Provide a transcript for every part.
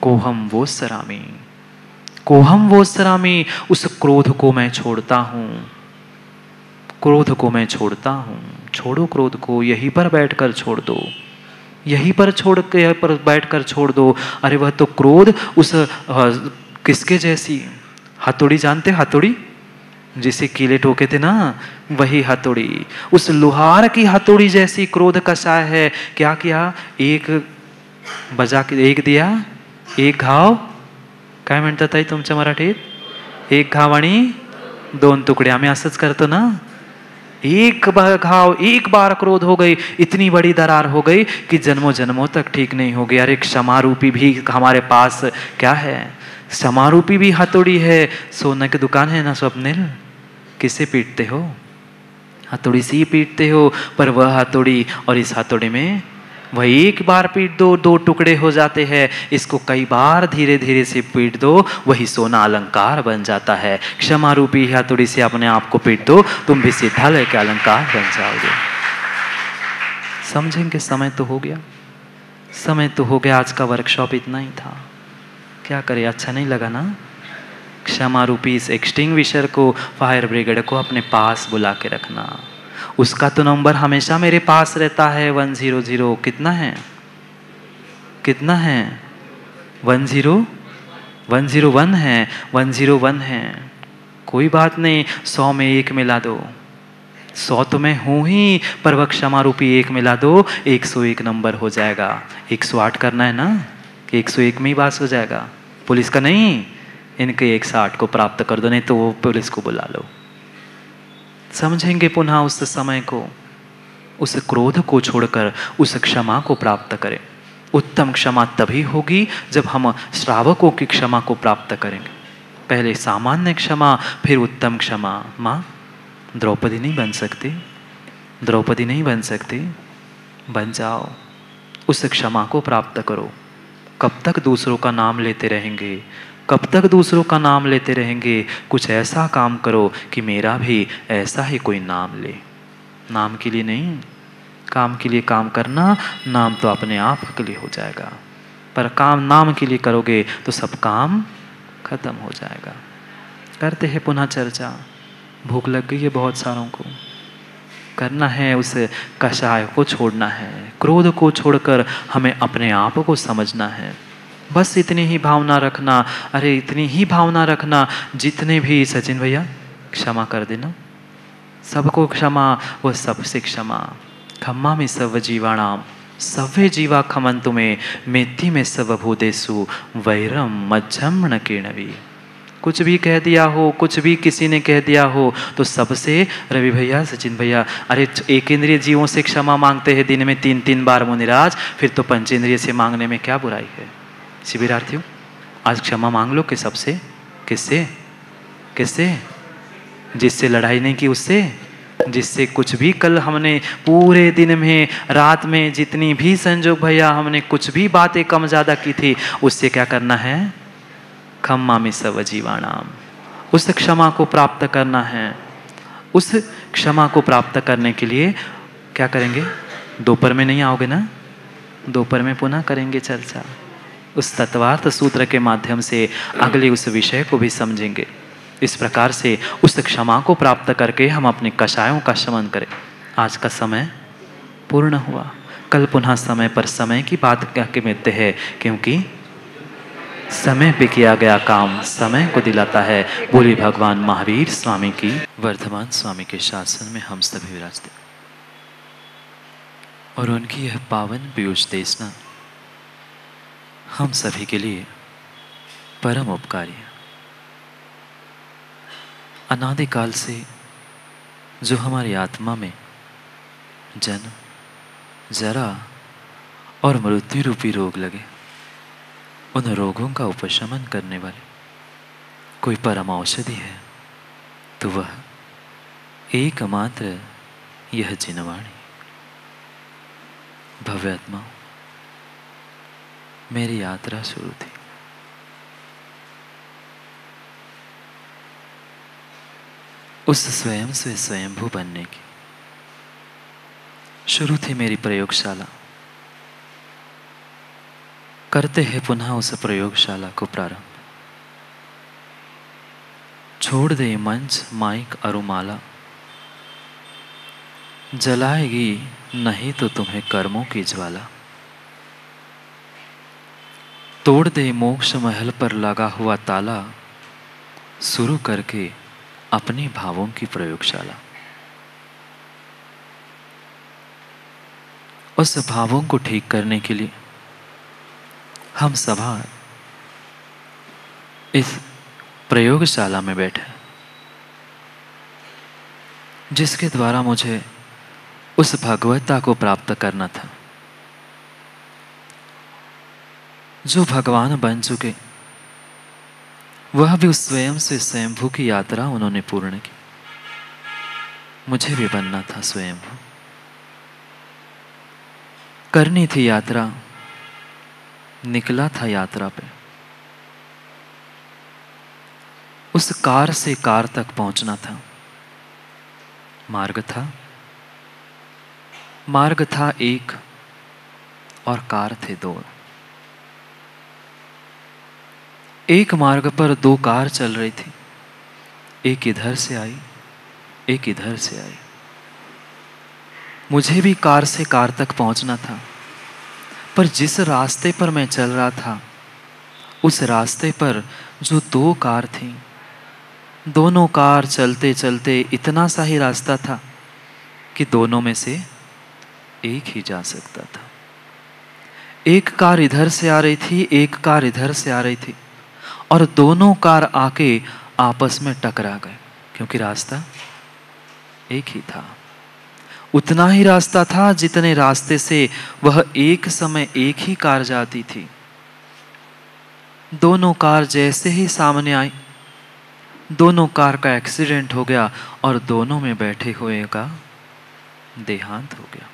कोहम वो सरामी, कोहम वो सरामी, उस क्रोध को मैं छोड़ता हूँ, क्रोध को मैं छोड़ता हूँ। छोड़ो क्रोध को, यहीं पर बैठकर छोड़ दो, यहीं पर छोड़ के यहीं पर बैठकर छोड़ दो। अरे वह तो क्रोध उस किसके जैसी, हथौड़ी जानते, हथौड़ी जिसे कीले ठोके थे ना, वही हथौड़ी, उस लोहार की हथौड़ी जैसी क्रोध कषाय है। क्या किया, एक बजा के एक दिया, एक घाव, काय म्हणतात ताई तुमच्या मराठीत, एक घाव आणि दोन तुकडे, आम्ही असंच करतो ना। एक बार घाव, एक बार क्रोध हो गई, इतनी बड़ी दरार हो गई कि जन्मों जन्मों तक ठीक नहीं होगी। अरे क्षमा रूपी भी हमारे पास क्या है, क्षमा रूपी भी हथौड़ी है। सोने की दुकान है ना स्वप्निल, किसे पीटते हो, हथौड़ी से ही पीटते हो। पर वह हथौड़ी और इस हथौड़ी में, वह एक बार पीट दो दो टुकड़े हो जाते हैं, इसको कई बार धीरे धीरे से पीट दो, वही सोना अलंकार बन जाता है। क्षमा रूपी हथौड़ी से अपने आप को पीट दो, तुम भी सिद्धालय के अलंकार बन जाओगे। समझेंगे, समय तो हो गया, समय तो हो गया। आज का वर्कशॉप इतना ही था, क्या करें, अच्छा नहीं लगा ना। क्षमा रूपी इस एक्सटिंग्विशर को, फायर ब्रिगेड को अपने पास बुला के रखना। उसका तो नंबर हमेशा मेरे पास रहता है 100। कितना है, कितना है, 101 है, 101 है। कोई बात नहीं, 100 में 1 मिला दो, 100 तो मैं हूं ही, पर वह क्षमा रूपी 1 मिला दो, 101 नंबर हो जाएगा। 108 करना है ना, कि 101 में ही बास हो जाएगा, पुलिस का नहीं, इनके 108 को प्राप्त कर दो, नहीं तो वो पुलिस को बुला लो। समझेंगे पुनः उस समय को, उस क्रोध को छोड़कर उस क्षमा को प्राप्त करें। उत्तम क्षमा तभी होगी जब हम श्रावकों की क्षमा को प्राप्त करेंगे। पहले सामान्य क्षमा, फिर उत्तम क्षमा। माँ द्रौपदी नहीं बन सकती, द्रौपदी नहीं बन सकती, बन जाओ, उस क्षमा को प्राप्त करो। कब तक दूसरों का नाम लेते रहेंगे, कब तक दूसरों का नाम लेते रहेंगे। कुछ ऐसा काम करो कि मेरा भी ऐसा ही कोई नाम ले। नाम के लिए नहीं, काम के लिए काम करना, नाम तो अपने आप के लिए हो जाएगा, पर काम नाम के लिए करोगे तो सब काम खत्म हो जाएगा। करते हैं पुनः चर्चा, भूख लग गई है बहुत सारों को। करना है उस कषाय को छोड़ना है, क्रोध को छोड़कर हमें अपने आप को समझना है। बस इतनी ही भावना रखना, अरे इतनी ही भावना रखना, जितने भी, सचिन भैया क्षमा कर देना, सबको क्षमा, वो सबसे क्षमा। खम्मा में सब जीवाणाम सव्वे जीवा खमंतु में, मेथी में सब भूदेसु वैरम मज्जम न किणवी। कुछ भी कह दिया हो, कुछ भी किसी ने कह दिया हो, तो सबसे, रवि भैया, सचिन भैया, अरे एक इंद्रिय जीवों से क्षमा मांगते हैं दिन में 3-3 बार मुनिराज, फिर तो पंचेंद्रिय से मांगने में क्या बुराई है। शिविरार्थियों, आज क्षमा मांग लो कि सबसे, किससे, किससे, जिससे लड़ाई नहीं की उससे, जिससे कुछ भी कल हमने पूरे दिन में, रात में जितनी भी संजोग भैया हमने कुछ भी बातें कम ज्यादा की थी, उससे क्या करना है, खम्मा में सब जीवाणाम, उस क्षमा को प्राप्त करना है। उस क्षमा को प्राप्त करने के लिए क्या करेंगे, दोपहर में नहीं आओगे ना, दोपहर में पुनः करेंगे चर्चा, उस तत्वार्थ सूत्र के माध्यम से अगले उस विषय को भी समझेंगे। इस प्रकार से उस क्षमा को प्राप्त करके हम अपने कषायों का शमन करें। आज का समय पूर्ण हुआ, कल पुनः समय पर समय की बात कह के मिलते हैं, क्योंकि समय पे किया गया काम समय को दिलाता है। बोली भगवान महावीर स्वामी की। वर्धमान स्वामी के शासन में हम सभी विराजते और उनकी यह पावन पीयूष देशना हम सभी के लिए परम उपकारी है। अनादिकाल से जो हमारी आत्मा में जन्म, जरा और मृत्यु रूपी रोग लगे, उन रोगों का उपशमन करने वाली कोई परम औषधि है तो वह एकमात्र यह जिनवाणी। भव्य आत्मा, मेरी यात्रा शुरू थी। उस स्वयं से स्वयंभू बनने की शुरू थी मेरी प्रयोगशाला। करते हैं पुनः उस प्रयोगशाला को प्रारंभ। छोड़ दे मंच माइक अरुमाला, जलाएगी नहीं तो तुम्हें कर्मों की ज्वाला। तोड़ दे मोक्ष महल पर लगा हुआ ताला, शुरू करके अपने भावों की प्रयोगशाला। उस भावों को ठीक करने के लिए हम सभा इस प्रयोगशाला में बैठे, जिसके द्वारा मुझे उस भगवत्ता को प्राप्त करना था जो भगवान बन चुके। वह भी उस स्वयं से स्वयंभू की यात्रा उन्होंने पूर्ण की। मुझे भी बनना था स्वयंभू, करनी थी यात्रा, निकला था यात्रा पे। उस कार से कार तक पहुंचना था। मार्ग था एक और कार थे दो। एक मार्ग पर दो कार चल रही थी, एक इधर से आई, एक इधर से आई। मुझे भी कार से कार तक पहुंचना था, पर जिस रास्ते पर मैं चल रहा था उस रास्ते पर जो दो कार थीं, दोनों कार चलते चलते इतना सा ही रास्ता था कि दोनों में से एक ही जा सकता था। एक कार इधर से आ रही थी, एक कार इधर से आ रही थी, और दोनों कार आके आपस में टकरा गए, क्योंकि रास्ता एक ही था। उतना ही रास्ता था जितने रास्ते से वह एक समय एक ही कार जाती थी। दोनों कार जैसे ही सामने आई, दोनों कार का एक्सीडेंट हो गया और दोनों में बैठे हुए का देहांत हो गया।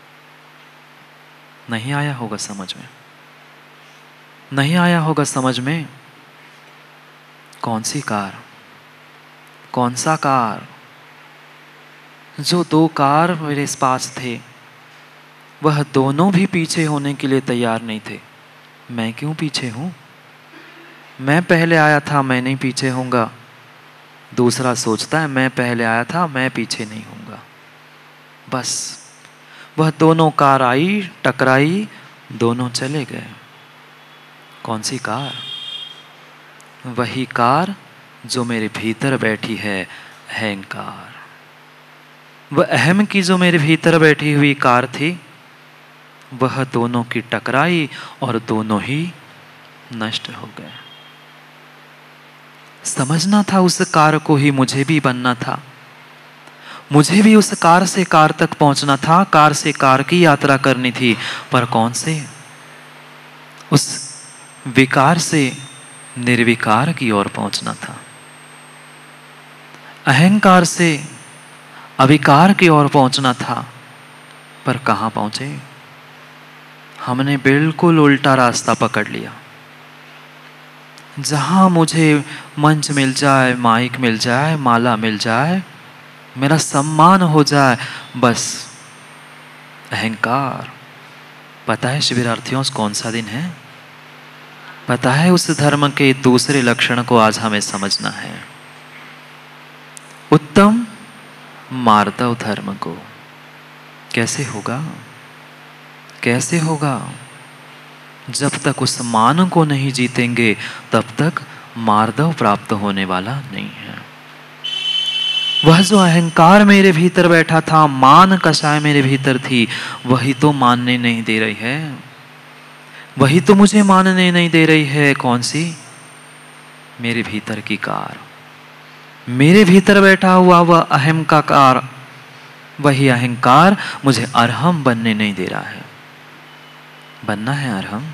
नहीं आया होगा समझ में? नहीं आया होगा समझ में? कौन सी कार, कौन सा कार? जो दो कार मेरे पास थे वह दोनों भी पीछे होने के लिए तैयार नहीं थे। मैं क्यों पीछे हूं? मैं पहले आया था, मैं नहीं पीछे होऊंगा। दूसरा सोचता है मैं पहले आया था, मैं पीछे नहीं होऊंगा। बस वह दोनों कार आई, टकराई, दोनों चले गए। कौन सी कार? वही कार जो मेरे भीतर बैठी है, अहंकार। वह अहम की जो मेरे भीतर बैठी हुई कार थी, वह दोनों की टकराई और दोनों ही नष्ट हो गए। समझना था उस कार को ही मुझे भी बनना था। मुझे भी उस कार से कार तक पहुंचना था, कार से कार की यात्रा करनी थी। पर कौन से? उस विकार से निर्विकार की ओर पहुंचना था। अहंकार से अविकार की ओर पहुंचना था। पर कहां पहुंचे? हमने बिल्कुल उल्टा रास्ता पकड़ लिया। जहां मुझे मंच मिल जाए, माइक मिल जाए, माला मिल जाए, मेरा सम्मान हो जाए, बस अहंकार। पता है शिविरार्थियों कौन सा दिन है? पता है उस धर्म के दूसरे लक्षण को आज हमें समझना है। उत्तम मार्दव धर्म को। कैसे होगा? कैसे होगा? जब तक उस मान को नहीं जीतेंगे तब तक मार्दव प्राप्त होने वाला नहीं है। वह जो अहंकार मेरे भीतर बैठा था, मान कषाय मेरे भीतर थी, वही तो मानने नहीं दे रही है। वही तो मुझे मानने नहीं दे रही है। कौन सी? मेरे भीतर की कार। मेरे भीतर बैठा हुआ वह अहम का कार, वही अहंकार मुझे अरहम बनने नहीं दे रहा है। बनना है अरहम,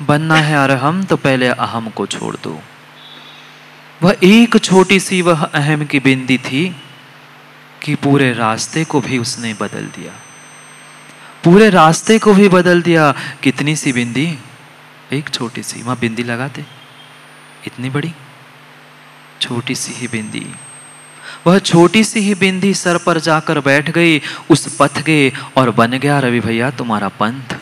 बनना है अरहम तो पहले अहम को छोड़ दो। वह एक छोटी सी वह अहम की बिंदी थी कि पूरे रास्ते को भी उसने बदल दिया। पूरे रास्ते को भी बदल दिया। कितनी सी बिंदी? एक छोटी सी। वहां बिंदी लगाते, इतनी बड़ी छोटी सी ही बिंदी। वह छोटी सी ही बिंदी सर पर जाकर बैठ गई उस पथ के, और बन गया रवि भैया तुम्हारा पंथ।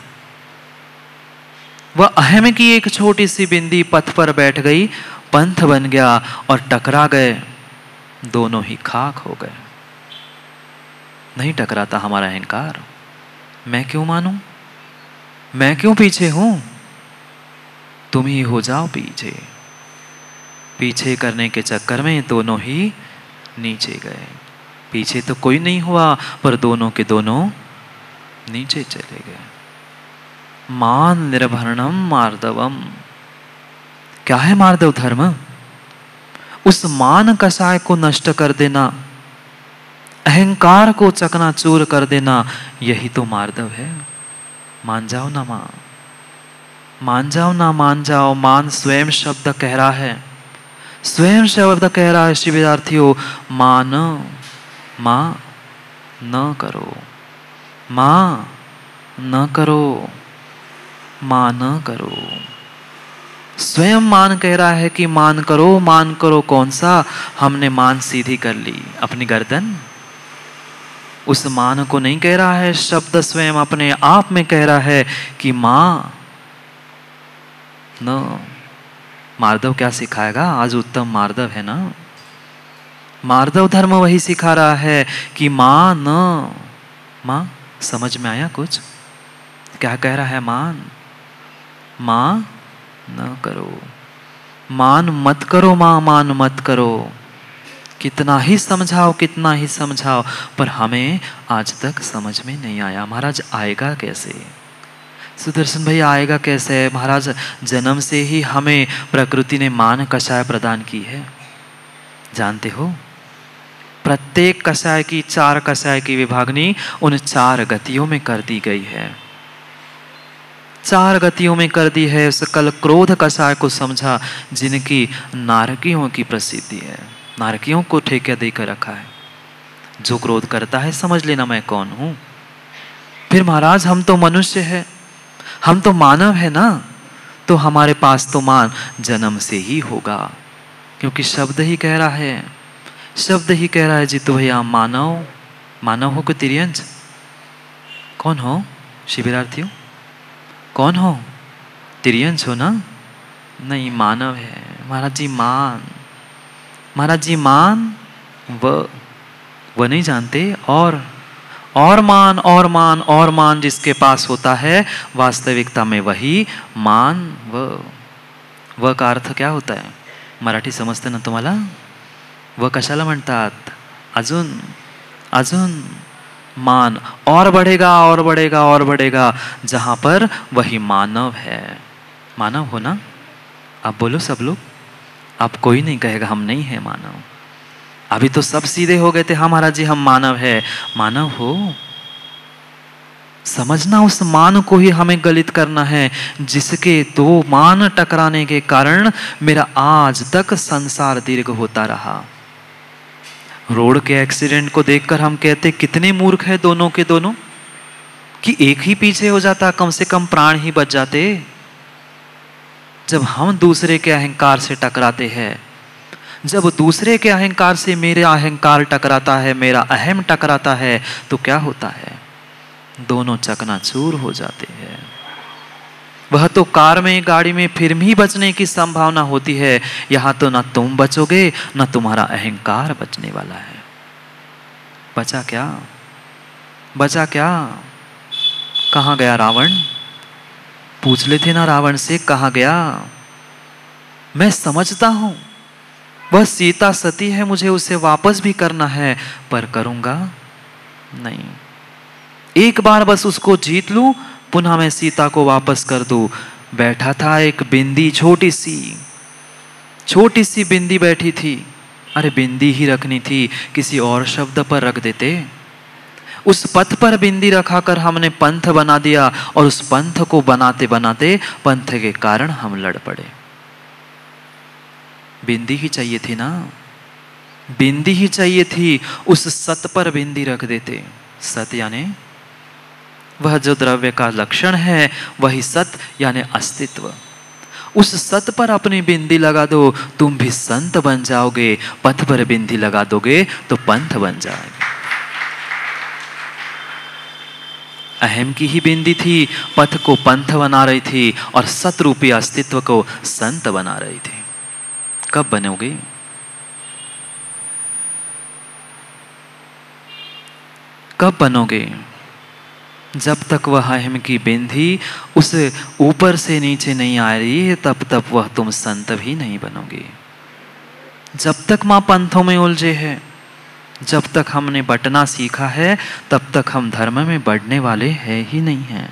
वह अहम की एक छोटी सी बिंदी पथ पर बैठ गई, पंथ बन गया और टकरा गए, दोनों ही खाक हो गए। नहीं टकराता हमारा अहंकार। मैं क्यों मानूं, मैं क्यों पीछे हूं, तुम ही हो जाओ पीछे। पीछे करने के चक्कर में दोनों ही नीचे गए। पीछे तो कोई नहीं हुआ, पर दोनों के दोनों नीचे चले गए। मान निर्भरणम मार्दवम। क्या है मार्दव धर्म? उस मान कषाय को नष्ट कर देना, अहंकार को चकनाचूर कर देना, यही तो मार्दव है। मान जाओ ना मान जाओ ना मान जाओ। मान स्वयं शब्द कह रहा है, स्वयं शब्द कह रहा है शिविरार्थियों, मान मां न करो, मां न करो, मां न करो। स्वयं मान कह रहा है कि मान करो, मान करो। कौन सा? हमने मान सीधी कर ली, अपनी गर्दन। उस मान को नहीं कह रहा है, शब्द स्वयं अपने आप में कह रहा है कि मां न। मार्दव क्या सिखाएगा? आज उत्तम मार्दव है ना। मार्दव धर्म वही सिखा रहा है कि मां न। मां समझ में आया कुछ? क्या कह रहा है? मां न करो, मान मत करो, मान मत करो। कितना ही समझाओ, कितना ही समझाओ, पर हमें आज तक समझ में नहीं आया। महाराज आएगा कैसे? सुदर्शन भाई आएगा कैसे? महाराज जन्म से ही हमें प्रकृति ने मान कषाय प्रदान की है, जानते हो? प्रत्येक कषाय की, 4 कषाय की विभागनी उन 4 गतियों में कर दी गई है। 4 गतियों में कर दी है। उस कल क्रोध कषाय को समझा, जिनकी नारकियों की प्रसिद्धि है। नारकियों को ठेका देकर रखा है। जो क्रोध करता है समझ लेना मैं कौन हूं। फिर महाराज हम तो मनुष्य है, हम तो मानव है ना, तो हमारे पास तो मान जन्म से ही होगा, क्योंकि शब्द ही कह रहा है, शब्द ही कह रहा है जीतू भैया मानव। मानव हो कि तिर्यंच? कौन हो शिविरार्थियों? कौन हो? तिर्यंच हो ना? नहीं, मानव है। महाराज जी मान, महाराज जी मान वो नहीं जानते। और मान, और मान, और मान जिसके पास होता है वास्तविकता में वही मान। व का अर्थ क्या होता है? मराठी समजते ना तुम्हाला? व कशाला म्हणतात? अजून अजून मान और बढ़ेगा, और बढ़ेगा, और बढ़ेगा, जहां पर वही मानव है। मानव हो ना? आप बोलो सब लोग। अब कोई नहीं कहेगा हम नहीं है मानव। अभी तो सब सीधे हो गए थे, हाँ महाराज जी हम मानव है। मानव हो, समझना उस मान को ही हमें गलित करना है, जिसके 2 मान टकराने के कारण मेरा आज तक संसार दीर्घ होता रहा। रोड के एक्सीडेंट को देखकर हम कहते कितने मूर्ख है दोनों के दोनों, कि एक ही पीछे हो जाता, कम से कम प्राण ही बच जाते। जब हम दूसरे के अहंकार से टकराते हैं, जब दूसरे के अहंकार से मेरा अहंकार टकराता है, मेरा अहम टकराता है, तो क्या होता है? दोनों चकनाचूर हो जाते हैं। वह तो कार में, गाड़ी में फिर भी बचने की संभावना होती है, यहां तो ना तुम बचोगे ना तुम्हारा अहंकार बचने वाला है। बचा क्या? बचा क्या? कहां गया रावण? पूछ लेते ना रावण से, कहां गया? मैं समझता हूं वह सीता सती है, मुझे उसे वापस भी करना है, पर करूंगा नहीं। एक बार बस उसको जीत लूं, पुनः मैं सीता को वापस कर दूं। बैठा था एक बिंदी, छोटी सी बिंदी बैठी थी। अरे बिंदी ही रखनी थी, किसी और शब्द पर रख देते। उस पथ पर बिंदी रखा कर हमने पंथ बना दिया, और उस पंथ को बनाते बनाते पंथ के कारण हम लड़ पड़े। बिंदी ही चाहिए थी ना, बिंदी ही चाहिए थी। उस सत पर बिंदी रख देते। सत यानी वह जो द्रव्य का लक्षण है, वही सत यानी अस्तित्व। उस सत पर अपनी बिंदी लगा दो, तुम भी संत बन जाओगे। पथ पर बिंदी लगा दोगे तो पंथ बन जाएगा। अहम की ही बिंदी थी, पथ को पंथ बना रही थी और सतरूपी अस्तित्व को संत बना रही थी। कब बनोगे? कब बनोगे? जब तक वह अहम की बिंदी उस ऊपर से नीचे नहीं आ रही है, तब तक वह तुम संत भी नहीं बनोगे। जब तक मां पंथों में उलझे है, जब तक हमने बटना सीखा है, तब तक हम धर्म में बढ़ने वाले हैं ही नहीं हैं।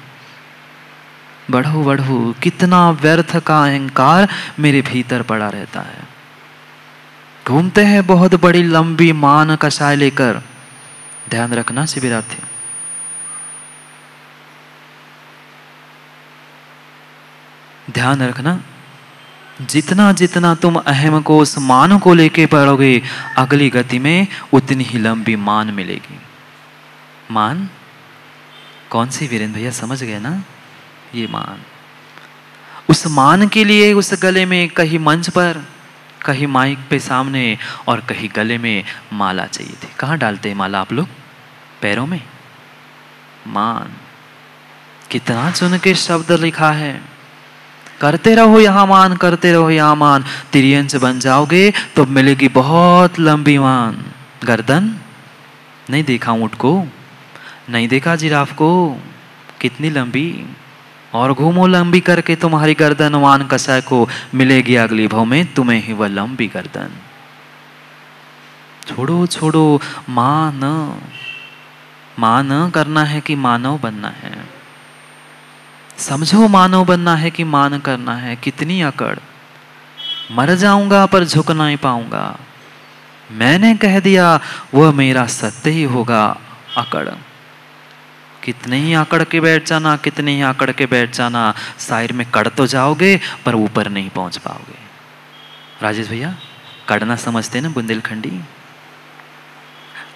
बढ़ो बढ़ो, कितना व्यर्थ का अहंकार मेरे भीतर पड़ा रहता है। घूमते हैं बहुत बड़ी लंबी मान कसाय लेकर। ध्यान रखना शिविरार्थी, ध्यान रखना, जितना जितना तुम अहम को, उस मान को लेके बढ़ोगे, अगली गति में उतनी ही लंबी मान मिलेगी। मान कौन सी वीरेंद्र भैया, समझ गए ना? ये मान, उस मान के लिए उस गले में कहीं मंच पर, कहीं माइक पे सामने और कहीं गले में माला चाहिए थी। कहाँ डालते हैं माला आप लोग? पैरों में। मान कितना चुन के शब्द लिखा है, करते रहो यहाँ मान, करते रहो यहाँ मान। तिरियंच बन जाओगे तो मिलेगी बहुत लंबी मान। गर्दन नहीं देखा ऊंट को, नहीं देखा जिराफ को, कितनी लंबी। और घूमो लंबी करके तुम्हारी गर्दन मान कसाय को मिलेगी अगली भव में तुम्हें ही वह लंबी गर्दन। छोड़ो छोड़ो, मान करना है कि मानव बनना है। समझो, मानव बनना है कि मान करना है। कितनी अकड़, मर जाऊंगा पर झुक नहीं पाऊंगा। मैंने कह दिया वह मेरा सत्य ही होगा। अकड़, कितने ही आकड़ के बैठ जाना, कितने ही आकड़ के बैठ जाना, साइड में कड़ तो जाओगे पर ऊपर नहीं पहुंच पाओगे। राजेश भैया, कड़ना समझते ना बुंदेलखंडी?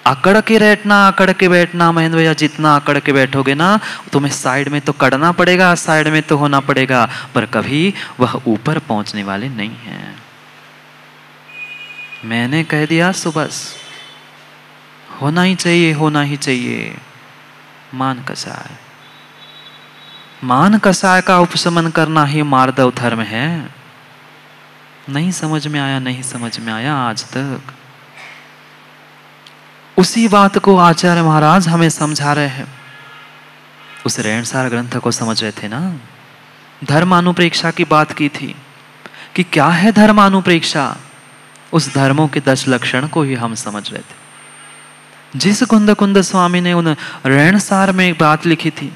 अकड़ के बैठना, अकड़ के बैठना। महेंद्र भैया, जितना अकड़ के बैठोगे ना, तुम्हें साइड में तो कड़ना पड़ेगा, साइड में तो होना पड़ेगा, पर कभी वह ऊपर पहुंचने वाले नहीं हैं। मैंने कह दिया सो बस होना ही चाहिए, होना ही चाहिए। मान कसाय, मान कसाय का उपशमन करना ही मार्दव धर्म है। नहीं समझ में आया, नहीं समझ में आया आज तक। उसी बात को आचार्य महाराज हमें समझा रहे हैं। उस रेणसार ग्रंथ को समझ रहे थे ना, धर्मानुप्रेक्षा की बात की थी कि क्या है धर्मानुप्रेक्षा। उस धर्मों के 10 लक्षण को ही हम समझ रहे थे। जिस कुंद कुंद स्वामी ने उन रेणसार में एक बात लिखी थी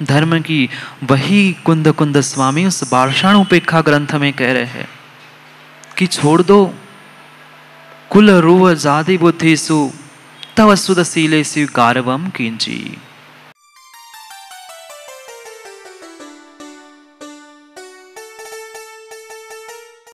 धर्म की, वही कुंद कुंद स्वामी उस बार्षाणुपेक्षा ग्रंथ में कह रहे हैं कि छोड़ दो कुल रूव जाति बुद्धि सु तव सुदशीले गारवम किंची।